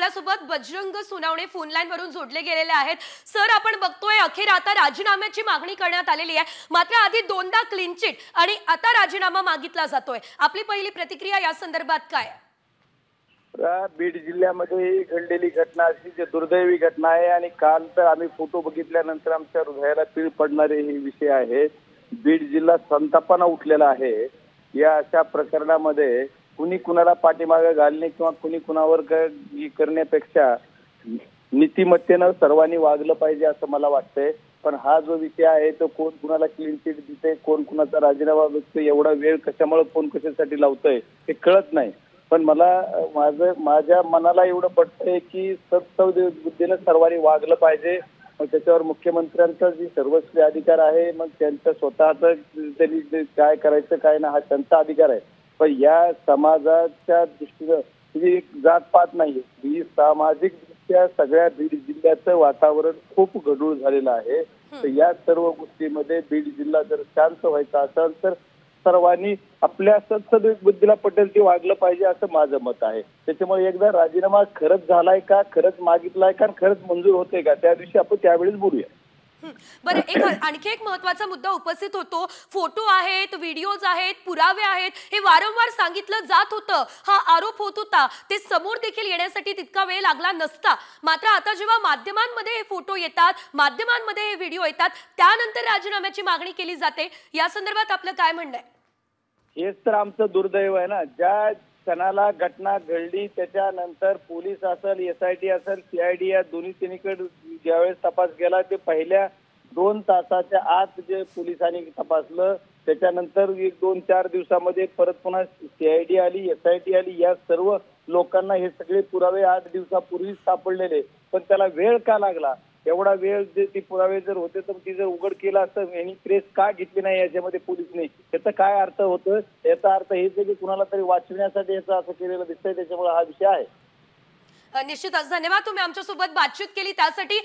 आपल्यासोबत Bajrang Sonawane phone line वरून जोडले गेलेले आहेत। सर, आपण बघतोय अखेर आता राजीनाम्याची मागणी करण्यात आलेली आहे, मात्र आधी दोनदा क्लीन चिट आणि आता राजीनामा मागितला जातोय। आपली पहिली प्रतिक्रिया या संदर्भात काय? बीड जिल्ह्यामध्ये ही घडलेली घटना अशी जी दुर्दैवी घटना आहे आणि काल तर आम्ही फोटो बघितल्यानंतर आमच्या हृदयाला पीळ पडणारे हे विषय आहे। बीड जिल्हा संतापाने उठलेला आहे। या अशा प्रकरणामध्ये कुणी कुणाला पाठीमागे घालणे किंवा कुणी कुणावर करण्यापेक्षा नीतिमत्तेनं सर्वांनी वागलं पाहिजे असं मला वाटतंय। पण हा जो विषय आहे तो कोण कुणाला क्लीन चिट देते, कोण कुणाचा राजीनामा बघतोय, एवढा वेळ कशामुळे कोण कशासाठी लावतोय हे कळत नाही। पण मला माझ्या मनाला एवढं पटतंय की बुद्धीनं सर्वांनी वागलं पाहिजे। मग त्याच्यावर मुख्यमंत्र्यांचा जी सर्वस्वी अधिकार आहे, मग त्यांचं स्वतःचं त्यांनी काय करायचं काय ना हा त्यांचा अधिकार आहे। पण या समाजाच्या दृष्टीनं म्हणजे एक जातपात नाही, ही सामाजिक दृष्ट्या सगळ्या बीड जिल्ह्याचं वातावरण खूप गढूळ झालेलं आहे। तर या सर्व गोष्टीमध्ये बीड जिल्हा जर शांत व्हायचा असेल तर सर्वांनी आपल्या बुद्धीला पटेल ते वागलं पाहिजे असं माझं मत आहे। त्याच्यामुळे एकदा राजीनामा खरंच झालाय का, खरंच मागितलाय का, खरंच मंजूर होते का त्या दिवशी आपण त्यावेळेस बोलूया। बरं, आणखी एक महत्त्वाचा मुद्दा उपस्थित होतो। फोटो आहेत, व्हिडिओज आहेत, पुरावे आहेत, हे वारंवार सांगितलं जात होतं, हा आरोप होत होता, ते समोर देखील येण्यासाठी तितका वेळ लागला नसता। मात्र आता जेव्हा माध्यमांमध्ये हे फोटो येतात, माध्यमांमध्ये हे व्हिडिओ येतात, त्यानंतर राजीनाम्याची मागणी केली जाते, या संदर्भात आपलं काय म्हणणं आहे? हेच तर आमचं दुर्दैव आहे ना। ज्या क्षणाला घटना घडली त्याच्यानंतर पोलीस असेल, SIT असेल, CID या दोन्ही तिन्हीकडे ज्यावेळेस तपास केला ते पहिल्या 2 तासाच्या आत जे पोलिसांनी तपासलं, त्याच्यानंतर 1-2-4 दिवसामध्ये परत पुन्हा CID आली, SIT आली, या सर्व लोकांना हे सगळे पुरावे 8 दिवसापूर्वी सापडलेले। पण त्याला वेळ का लागला? एवढा वेळ ती पुरावे जर होते तर ती जर उघड केला असतं, यांनी प्रेस का घेतली नाही याच्यामध्ये पोलिसने, याचा काय अर्थ होतं? याचा अर्थ हेच आहे की कुणाला तरी वाचविण्यासाठी याचं असं केलेलं दिसतंय, त्याच्यामुळे हा विषय आहे। निश्चितच धन्यवाद, तुम्ही आमच्यासोबत बातचीत केली त्यासाठी।